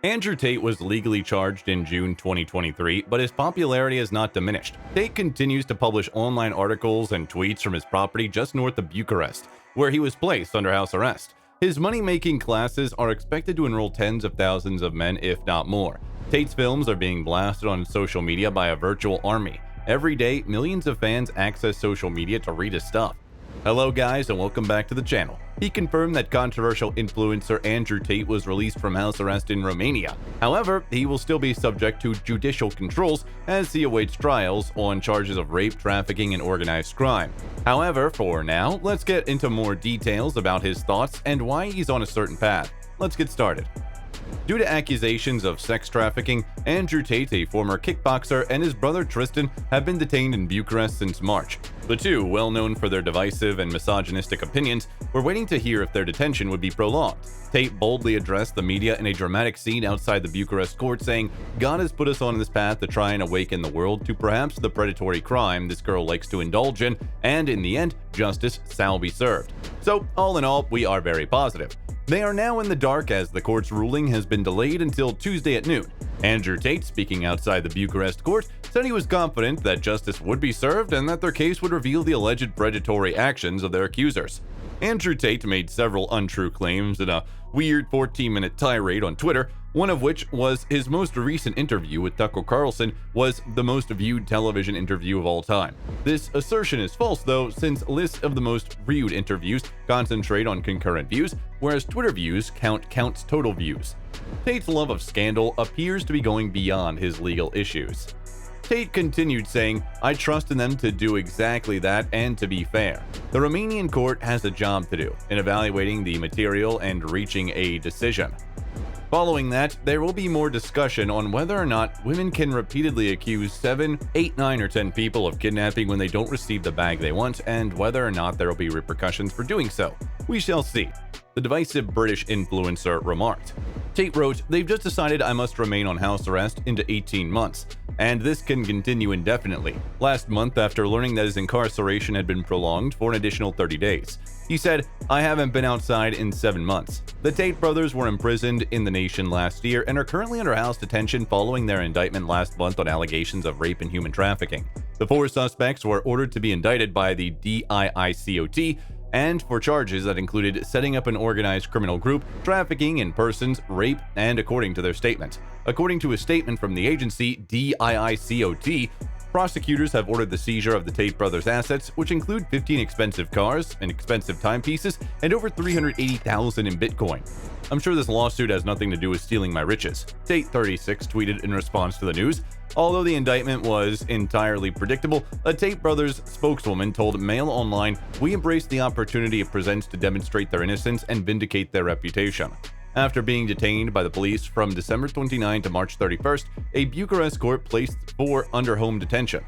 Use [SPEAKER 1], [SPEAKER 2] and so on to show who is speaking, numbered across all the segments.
[SPEAKER 1] Andrew Tate was legally charged in June 2023, but his popularity has not diminished. Tate continues to publish online articles and tweets from his property just north of Bucharest, where he was placed under house arrest. His money-making classes are expected to enroll tens of thousands of men, if not more. Tate's films are being blasted on social media by a virtual army. Every day, millions of fans access social media to read his stuff. Hello guys, and welcome back to the channel. He confirmed that controversial influencer Andrew Tate was released from house arrest in Romania. However, he will still be subject to judicial controls as he awaits trials on charges of rape, trafficking, and organized crime. However, for now, let's get into more details about his thoughts and why he's on a certain path. Let's get started. Due to accusations of sex trafficking, Andrew Tate, a former kickboxer, and his brother Tristan have been detained in Bucharest since March. The two, well known for their divisive and misogynistic opinions, were waiting to hear if their detention would be prolonged. Tate boldly addressed the media in a dramatic scene outside the Bucharest court, saying, "God has put us on this path to try and awaken the world to perhaps the predatory crime this girl likes to indulge in, and in the end, justice shall be served." So, all in all, we are very positive. They are now in the dark as the court's ruling has been delayed until Tuesday at noon. Andrew Tate, speaking outside the Bucharest court, said he was confident that justice would be served and that their case would reveal the alleged predatory actions of their accusers. Andrew Tate made several untrue claims in a weird 14-minute tirade on Twitter, one of which was his most recent interview with Tucker Carlson was the most viewed television interview of all time. This assertion is false, though, since lists of the most viewed interviews concentrate on concurrent views, whereas Twitter views counts total views. Tate's love of scandal appears to be going beyond his legal issues. Tate continued saying, "I trust in them to do exactly that and to be fair. The Romanian court has a job to do in evaluating the material and reaching a decision." Following that, there will be more discussion on whether or not women can repeatedly accuse 7, 8, 9, or 10 people of kidnapping when they don't receive the bag they want, and whether or not there will be repercussions for doing so. We shall see. The divisive British influencer remarked. Tate wrote, "They've just decided I must remain on house arrest into 18 months, and this can continue indefinitely. Last month, after learning that his incarceration had been prolonged for an additional 30 days. He said, I haven't been outside in 7 months. The Tate brothers were imprisoned in the nation last year and are currently under house detention following their indictment last month on allegations of rape and human trafficking. The 4 suspects were ordered to be indicted by the DIICOT and for charges that included setting up an organized criminal group, trafficking in persons, rape, and according to their statement. According to a statement from the agency, DIICOT, prosecutors have ordered the seizure of the Tate brothers' assets, which include 15 expensive cars and expensive timepieces and over $380,000 in Bitcoin. I'm sure this lawsuit has nothing to do with stealing my riches," Tate 36 tweeted in response to the news. Although the indictment was entirely predictable, a Tate brothers spokeswoman told Mail Online, "We embrace the opportunity it presents to demonstrate their innocence and vindicate their reputation." After being detained by the police from December 29 to March 31st, a Bucharest court placed 4 under home detention.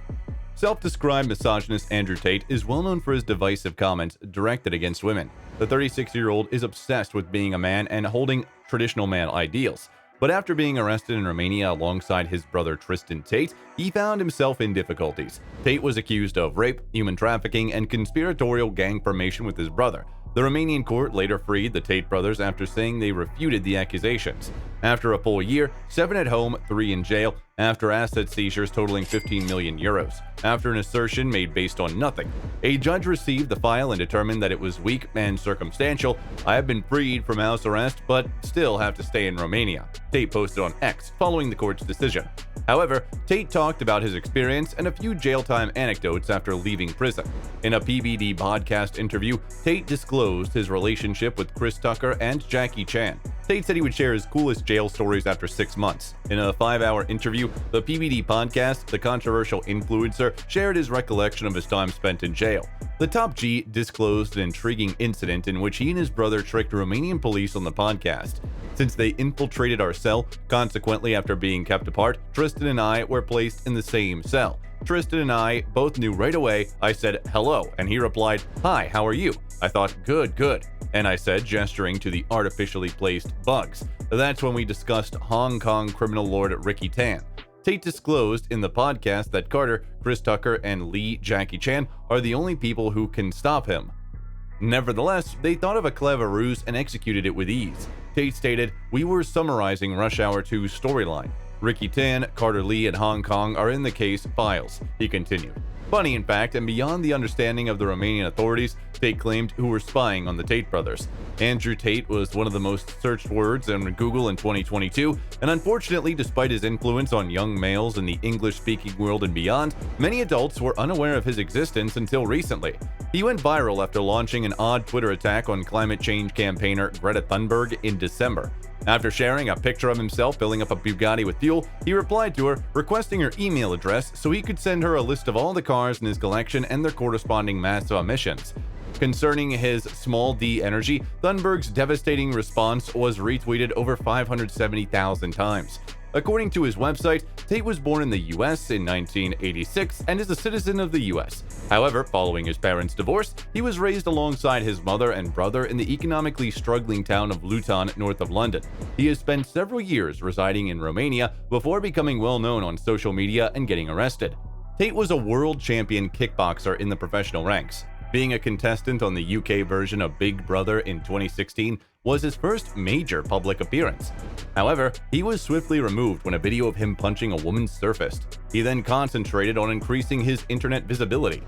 [SPEAKER 1] Self-described misogynist Andrew Tate is well known for his divisive comments directed against women. The 36-year-old is obsessed with being a man and holding traditional man ideals. But after being arrested in Romania alongside his brother Tristan Tate, he found himself in difficulties. Tate was accused of rape, human trafficking, and conspiratorial gang formation with his brother. The Romanian court later freed the Tate brothers after saying they refuted the accusations. After a full year, 7 at home, 3 in jail, after asset seizures totaling 15 million euros. After an assertion made based on nothing, a judge received the file and determined that it was weak and circumstantial. "I have been freed from house arrest, but still have to stay in Romania," Tate posted on X following the court's decision. However, Tate talked about his experience and a few jail time anecdotes after leaving prison. In a PBD podcast interview, Tate disclosed his relationship with Chris Tucker and Jackie Chan. Tate said he would share his coolest jail stories after 6 months. In a 5-hour interview, the PBD podcast, the controversial influencer shared his recollection of his time spent in jail. The top G disclosed an intriguing incident in which he and his brother tricked Romanian police on the podcast. Since they infiltrated our cell, consequently after being kept apart, Tristan and I were placed in the same cell. Tristan and I both knew right away. I said, "Hello," and he replied, "Hi, how are you?" I thought, "Good, good." And I said, gesturing to the artificially placed bugs. That's when we discussed Hong Kong criminal lord Ricky Tan. Tate disclosed in the podcast that Carter, Chris Tucker, and Lee Jackie Chan are the only people who can stop him. Nevertheless, they thought of a clever ruse and executed it with ease. Tate stated, "We were summarizing Rush Hour 2's storyline. Ricky Tan, Carter Lee, and Hong Kong are in the case files," he continued. Funny, in fact, and beyond the understanding of the Romanian authorities, Tate claimed, who were spying on the Tate brothers. Andrew Tate was one of the most searched words on Google in 2022, and unfortunately, despite his influence on young males in the English-speaking world and beyond, many adults were unaware of his existence until recently. He went viral after launching an odd Twitter attack on climate change campaigner Greta Thunberg in December. After sharing a picture of himself filling up a Bugatti with fuel, he replied to her, requesting her email address so he could send her a list of all the cars in his collection and their corresponding massive emissions. Concerning his small d energy, Thunberg's devastating response was retweeted over 570,000 times. According to his website, Tate was born in the US in 1986 and is a citizen of the US. However, following his parents' divorce, he was raised alongside his mother and brother in the economically struggling town of Luton, north of London. He has spent several years residing in Romania before becoming well known on social media and getting arrested. Tate was a world champion kickboxer in the professional ranks. Being a contestant on the UK version of Big Brother in 2016 was his first major public appearance. However, he was swiftly removed when a video of him punching a woman surfaced. He then concentrated on increasing his internet visibility.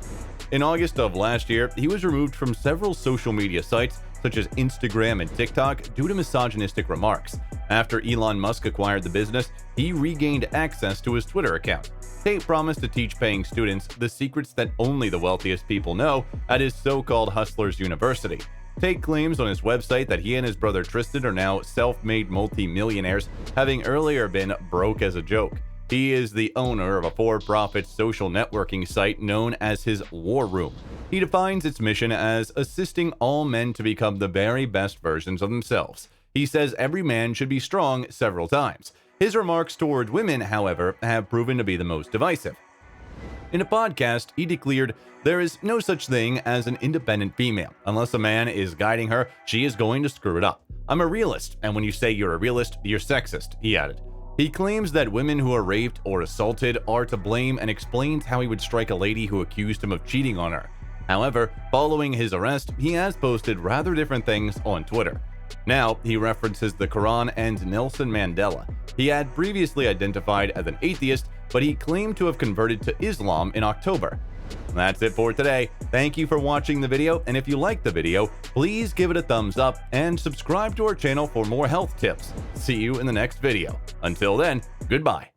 [SPEAKER 1] In August of last year, he was removed from several social media sites such as Instagram and TikTok due to misogynistic remarks. After Elon Musk acquired the business, he regained access to his Twitter account. Tate promised to teach paying students the secrets that only the wealthiest people know at his so-called Hustlers University. Tate claims on his website that he and his brother Tristan are now self-made multi-millionaires, having earlier been broke as a joke. He is the owner of a for-profit social networking site known as his War Room. He defines its mission as assisting all men to become the very best versions of themselves. He says every man should be strong several times. His remarks toward women, however, have proven to be the most divisive. In a podcast, he declared, "There is no such thing as an independent female. Unless a man is guiding her, she is going to screw it up. I'm a realist, and when you say you're a realist, you're sexist," he added. He claims that women who are raped or assaulted are to blame and explains how he would strike a lady who accused him of cheating on her. However, following his arrest, he has posted rather different things on Twitter. Now, he references the Quran and Nelson Mandela. He had previously identified as an atheist, but he claimed to have converted to Islam in October. That's it for today. Thank you for watching the video, and if you liked the video, please give it a thumbs up and subscribe to our channel for more health tips. See you in the next video. Until then, goodbye.